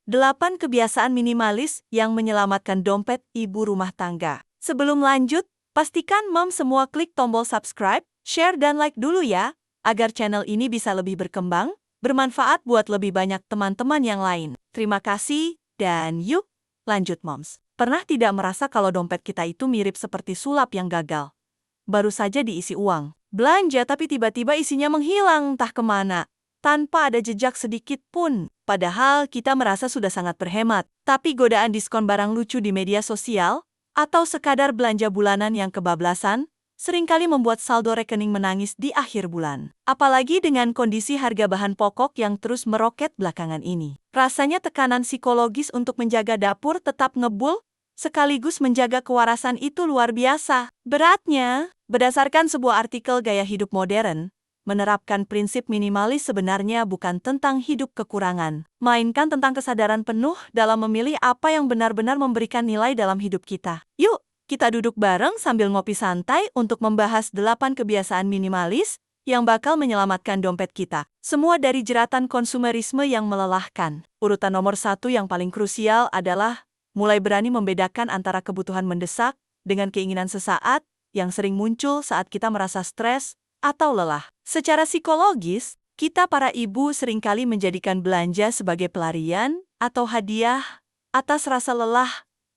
8 kebiasaan minimalis yang menyelamatkan dompet ibu rumah tangga. Sebelum lanjut, pastikan Mom semua klik tombol subscribe, share dan like dulu ya, agar channel ini bisa lebih berkembang, bermanfaat buat lebih banyak teman-teman yang lain. Terima kasih, dan yuk, lanjut Moms. Pernah tidak merasa kalau dompet kita itu mirip seperti sulap yang gagal? Baru saja diisi uang, belanja tapi tiba-tiba isinya menghilang entah kemana, tanpa ada jejak sedikit pun. Padahal kita merasa sudah sangat berhemat, tapi godaan diskon barang lucu di media sosial, atau sekadar belanja bulanan yang kebablasan, seringkali membuat saldo rekening menangis di akhir bulan. Apalagi dengan kondisi harga bahan pokok yang terus meroket belakangan ini. Rasanya tekanan psikologis untuk menjaga dapur tetap ngebul, sekaligus menjaga kewarasan itu luar biasa. Beratnya, berdasarkan sebuah artikel Gaya Hidup Modern, menerapkan prinsip minimalis sebenarnya bukan tentang hidup kekurangan, melainkan tentang kesadaran penuh dalam memilih apa yang benar-benar memberikan nilai dalam hidup kita. Yuk, kita duduk bareng sambil ngopi santai untuk membahas 8 kebiasaan minimalis yang bakal menyelamatkan dompet kita. Semua dari jeratan konsumerisme yang melelahkan. Urutan nomor 1 yang paling krusial adalah mulai berani membedakan antara kebutuhan mendesak dengan keinginan sesaat yang sering muncul saat kita merasa stres atau lelah. Secara psikologis, kita para ibu seringkali menjadikan belanja sebagai pelarian atau hadiah atas rasa lelah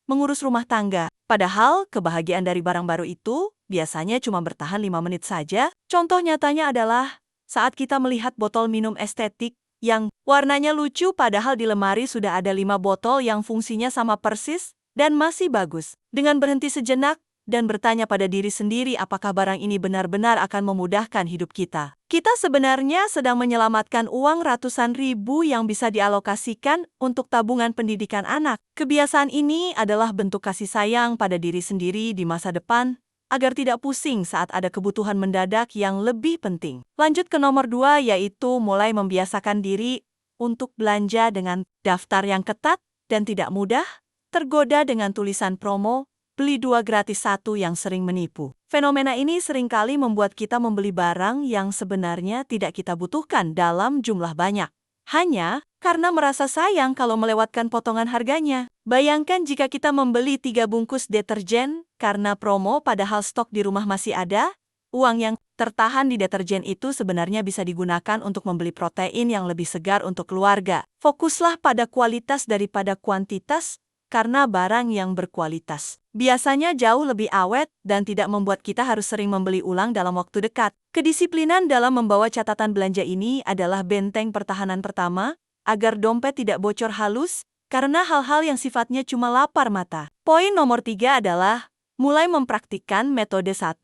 mengurus rumah tangga. Padahal kebahagiaan dari barang baru itu biasanya cuma bertahan 5 menit saja. Contoh nyatanya adalah saat kita melihat botol minum estetik yang warnanya lucu padahal di lemari sudah ada 5 botol yang fungsinya sama persis dan masih bagus. Dengan berhenti sejenak dan bertanya pada diri sendiri apakah barang ini benar-benar akan memudahkan hidup kita, kita sebenarnya sedang menyelamatkan uang ratusan ribu yang bisa dialokasikan untuk tabungan pendidikan anak. Kebiasaan ini adalah bentuk kasih sayang pada diri sendiri di masa depan, agar tidak pusing saat ada kebutuhan mendadak yang lebih penting. Lanjut ke nomor 2, yaitu mulai membiasakan diri untuk belanja dengan daftar yang ketat dan tidak mudah tergoda dengan tulisan promo, beli 2 gratis 1 yang sering menipu. Fenomena ini seringkali membuat kita membeli barang yang sebenarnya tidak kita butuhkan dalam jumlah banyak, hanya karena merasa sayang kalau melewatkan potongan harganya. Bayangkan jika kita membeli 3 bungkus deterjen karena promo padahal stok di rumah masih ada, uang yang tertahan di deterjen itu sebenarnya bisa digunakan untuk membeli protein yang lebih segar untuk keluarga. Fokuslah pada kualitas daripada kuantitas, karena barang yang berkualitas biasanya jauh lebih awet dan tidak membuat kita harus sering membeli ulang dalam waktu dekat. Kedisiplinan dalam membawa catatan belanja ini adalah benteng pertahanan pertama, agar dompet tidak bocor halus, karena hal-hal yang sifatnya cuma lapar mata. Poin nomor 3 adalah mulai mempraktikkan metode 1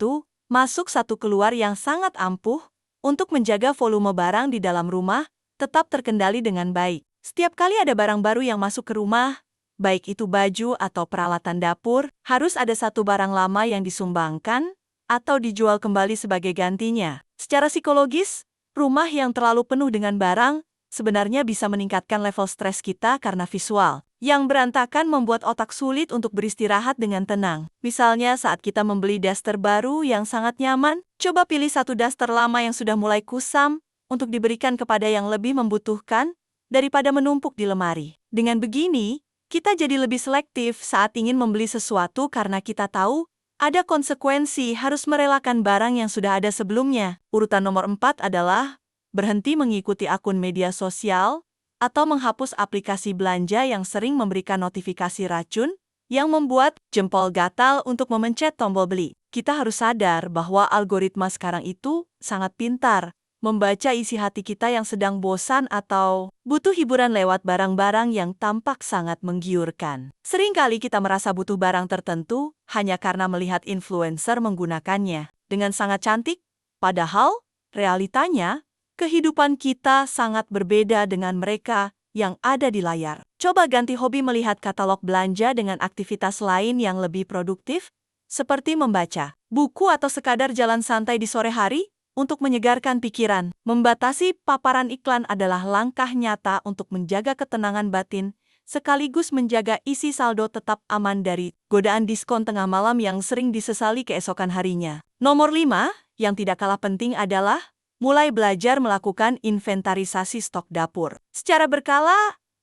masuk 1 keluar yang sangat ampuh untuk menjaga volume barang di dalam rumah tetap terkendali dengan baik. Setiap kali ada barang baru yang masuk ke rumah, baik itu baju atau peralatan dapur, harus ada 1 barang lama yang disumbangkan atau dijual kembali sebagai gantinya. Secara psikologis, rumah yang terlalu penuh dengan barang sebenarnya bisa meningkatkan level stres kita karena visual yang berantakan membuat otak sulit untuk beristirahat dengan tenang. Misalnya saat kita membeli daster baru yang sangat nyaman, coba pilih 1 daster lama yang sudah mulai kusam untuk diberikan kepada yang lebih membutuhkan daripada menumpuk di lemari. Dengan begini, kita jadi lebih selektif saat ingin membeli sesuatu karena kita tahu ada konsekuensi harus merelakan barang yang sudah ada sebelumnya. Urutan nomor 4 adalah berhenti mengikuti akun media sosial atau menghapus aplikasi belanja yang sering memberikan notifikasi racun yang membuat jempol gatal untuk memencet tombol beli. Kita harus sadar bahwa algoritma sekarang itu sangat pintar membaca isi hati kita yang sedang bosan atau butuh hiburan lewat barang-barang yang tampak sangat menggiurkan. Seringkali kita merasa butuh barang tertentu hanya karena melihat influencer menggunakannya dengan sangat cantik, padahal realitanya kehidupan kita sangat berbeda dengan mereka yang ada di layar. Coba ganti hobi melihat katalog belanja dengan aktivitas lain yang lebih produktif, seperti membaca buku atau sekadar jalan santai di sore hari, untuk menyegarkan pikiran. Membatasi paparan iklan adalah langkah nyata untuk menjaga ketenangan batin, sekaligus menjaga isi saldo tetap aman dari godaan diskon tengah malam yang sering disesali keesokan harinya. Nomor 5, yang tidak kalah penting adalah mulai belajar melakukan inventarisasi stok dapur. Secara berkala,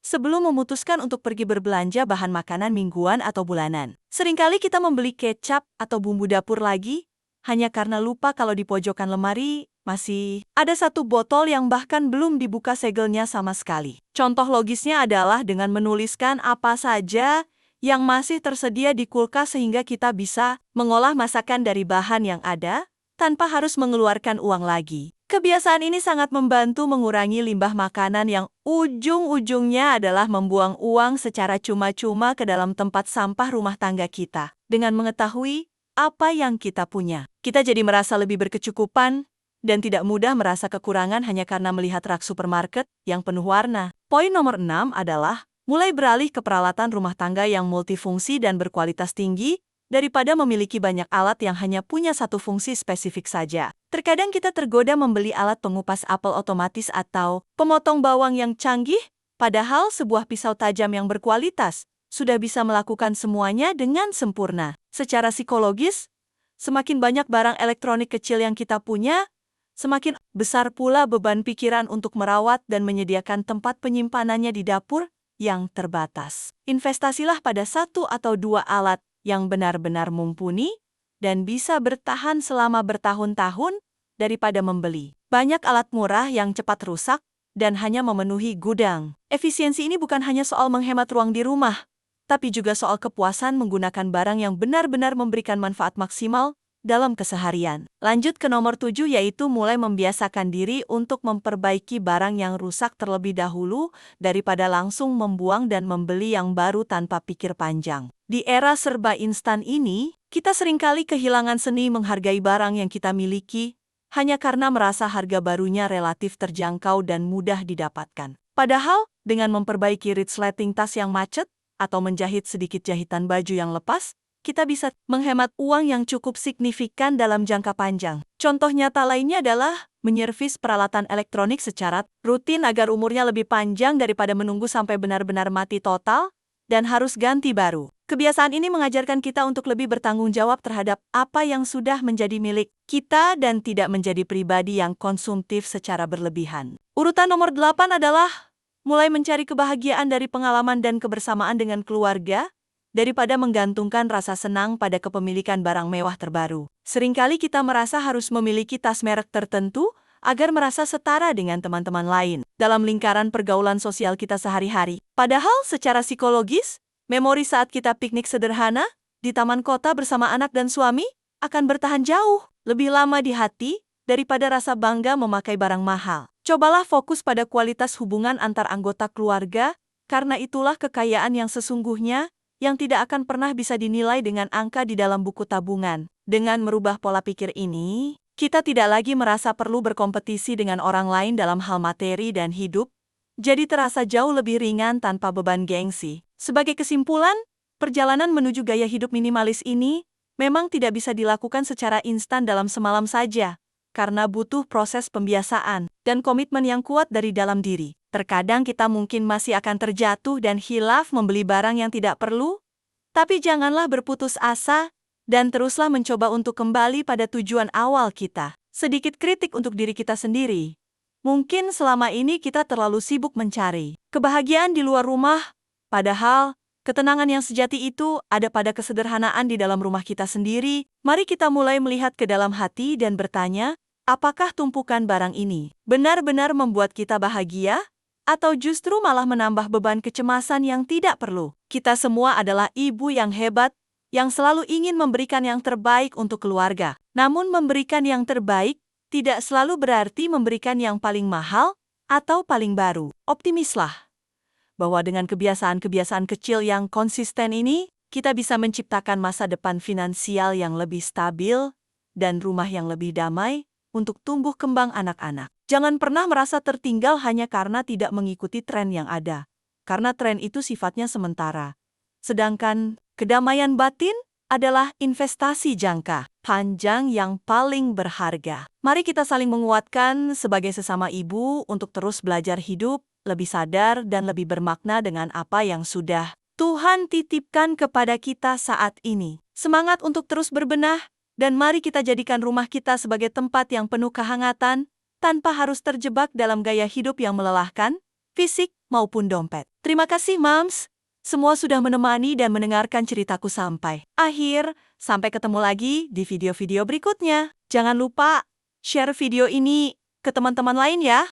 sebelum memutuskan untuk pergi berbelanja bahan makanan mingguan atau bulanan. Seringkali kita membeli kecap atau bumbu dapur lagi, hanya karena lupa kalau di pojokan lemari masih ada satu botol yang bahkan belum dibuka segelnya sama sekali. Contoh logisnya adalah dengan menuliskan apa saja yang masih tersedia di kulkas sehingga kita bisa mengolah masakan dari bahan yang ada tanpa harus mengeluarkan uang lagi. Kebiasaan ini sangat membantu mengurangi limbah makanan yang ujung-ujungnya adalah membuang uang secara cuma-cuma ke dalam tempat sampah rumah tangga kita. Dengan mengetahui apa yang kita punya, kita jadi merasa lebih berkecukupan dan tidak mudah merasa kekurangan hanya karena melihat rak supermarket yang penuh warna. Poin nomor 6 adalah mulai beralih ke peralatan rumah tangga yang multifungsi dan berkualitas tinggi daripada memiliki banyak alat yang hanya punya satu fungsi spesifik saja. Terkadang kita tergoda membeli alat pengupas apel otomatis atau pemotong bawang yang canggih, padahal sebuah pisau tajam yang berkualitas sudah bisa melakukan semuanya dengan sempurna. Secara psikologis, semakin banyak barang elektronik kecil yang kita punya, semakin besar pula beban pikiran untuk merawat dan menyediakan tempat penyimpanannya di dapur yang terbatas. Investasilah pada satu atau dua alat yang benar-benar mumpuni dan bisa bertahan selama bertahun-tahun daripada membeli banyak alat murah yang cepat rusak dan hanya memenuhi gudang. Efisiensi ini bukan hanya soal menghemat ruang di rumah, tapi juga soal kepuasan menggunakan barang yang benar-benar memberikan manfaat maksimal dalam keseharian. Lanjut ke nomor 7 yaitu mulai membiasakan diri untuk memperbaiki barang yang rusak terlebih dahulu daripada langsung membuang dan membeli yang baru tanpa pikir panjang. Di era serba instan ini, kita seringkali kehilangan seni menghargai barang yang kita miliki hanya karena merasa harga barunya relatif terjangkau dan mudah didapatkan. Padahal, dengan memperbaiki resleting tas yang macet atau menjahit sedikit jahitan baju yang lepas, kita bisa menghemat uang yang cukup signifikan dalam jangka panjang. Contoh nyata lainnya adalah menyervis peralatan elektronik secara rutin agar umurnya lebih panjang daripada menunggu sampai benar-benar mati total dan harus ganti baru. Kebiasaan ini mengajarkan kita untuk lebih bertanggung jawab terhadap apa yang sudah menjadi milik kita dan tidak menjadi pribadi yang konsumtif secara berlebihan. Urutan nomor 8 adalah mulai mencari kebahagiaan dari pengalaman dan kebersamaan dengan keluarga, daripada menggantungkan rasa senang pada kepemilikan barang mewah terbaru. Seringkali kita merasa harus memiliki tas merek tertentu agar merasa setara dengan teman-teman lain dalam lingkaran pergaulan sosial kita sehari-hari. Padahal secara psikologis, memori saat kita piknik sederhana di taman kota bersama anak dan suami akan bertahan jauh lebih lama di hati daripada rasa bangga memakai barang mahal. Cobalah fokus pada kualitas hubungan antar anggota keluarga, karena itulah kekayaan yang sesungguhnya yang tidak akan pernah bisa dinilai dengan angka di dalam buku tabungan. Dengan merubah pola pikir ini, kita tidak lagi merasa perlu berkompetisi dengan orang lain dalam hal materi dan hidup, jadi terasa jauh lebih ringan tanpa beban gengsi. Sebagai kesimpulan, perjalanan menuju gaya hidup minimalis ini memang tidak bisa dilakukan secara instan dalam semalam saja, karena butuh proses pembiasaan dan komitmen yang kuat dari dalam diri. Terkadang kita mungkin masih akan terjatuh dan hilaf membeli barang yang tidak perlu, tapi janganlah berputus asa dan teruslah mencoba untuk kembali pada tujuan awal kita. Sedikit kritik untuk diri kita sendiri. Mungkin selama ini kita terlalu sibuk mencari kebahagiaan di luar rumah, padahal ketenangan yang sejati itu ada pada kesederhanaan di dalam rumah kita sendiri. Mari kita mulai melihat ke dalam hati dan bertanya, apakah tumpukan barang ini benar-benar membuat kita bahagia? Atau justru malah menambah beban kecemasan yang tidak perlu. Kita semua adalah ibu yang hebat, yang selalu ingin memberikan yang terbaik untuk keluarga. Namun memberikan yang terbaik tidak selalu berarti memberikan yang paling mahal atau paling baru. Optimislah bahwa dengan kebiasaan-kebiasaan kecil yang konsisten ini, kita bisa menciptakan masa depan finansial yang lebih stabil dan rumah yang lebih damai untuk tumbuh kembang anak-anak. Jangan pernah merasa tertinggal hanya karena tidak mengikuti tren yang ada, karena tren itu sifatnya sementara. Sedangkan kedamaian batin adalah investasi jangka panjang yang paling berharga. Mari kita saling menguatkan sebagai sesama ibu untuk terus belajar hidup, lebih sadar dan lebih bermakna dengan apa yang sudah Tuhan titipkan kepada kita saat ini. Semangat untuk terus berbenah, dan mari kita jadikan rumah kita sebagai tempat yang penuh kehangatan, tanpa harus terjebak dalam gaya hidup yang melelahkan, fisik maupun dompet. Terima kasih, Mams. Semua sudah menemani dan mendengarkan ceritaku sampai akhir. Sampai ketemu lagi di video-video berikutnya. Jangan lupa share video ini ke teman-teman lain ya.